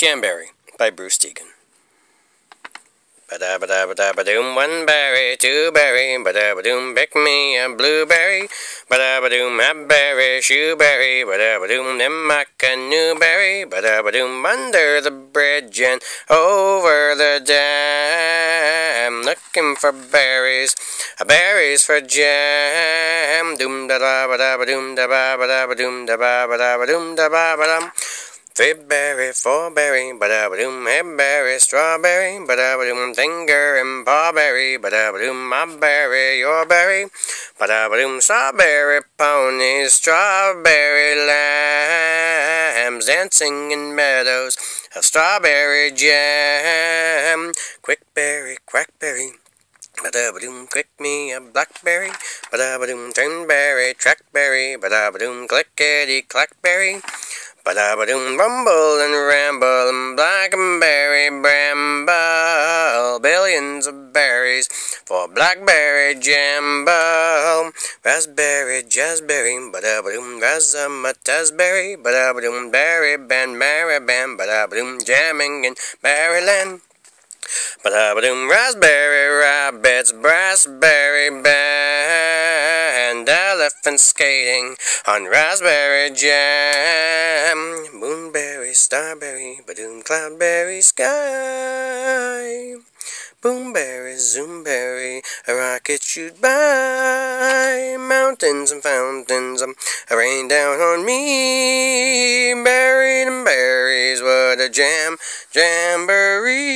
Jamberry by Bruce Deegan. Ba-da-ba-da-ba-da-ba-doom, one berry, two berry, ba-da-ba-doom, pick me a blueberry, ba-da-ba-doom, a berry, shoeberry, ba-da-ba-doom, then a canoe berry, ba-da-ba-doom, under the bridge and over the dam, looking for berries, berries for jam, doom-da-da-ba-da-ba-doom, da-ba-ba-da-ba-doom, da-ba-ba-da-ba-doom, da-ba-ba-dum. Three-berry, four-berry, ba-da-ba-doom, hay-berry, strawberry, ba-da-ba-doom, finger and pawberry, ba-da-ba-doom, my berry, your berry, ba-da-ba-doom, strawberry ponies, strawberry lambs, dancing in meadows of strawberry jam, quickberry, quackberry, ba-da-ba-doom, quick me a blackberry, ba-da-ba-doom, turnberry, trackberry, ba-da-ba-doom, clickety-clackberry, ba-da-ba-doom, rumble and ramble and blackberry bramble, billions of berries for blackberry jamble, raspberry, jazzberry, ba-da-ba-doom, razzmatazberry, ba-da-ba-doom, berry band, mariband, ba-da-ba-doom, jamming in Maryland. Ba-da-ba-doom, raspberry rabbits, brassberry band, elephant skating on raspberry jam, moonberry, starberry, ba-doom, cloudberry sky, boomberry, zoomberry, a rocket shoot by, mountains and fountains, rain down on me, buried in berries, what a jamboree.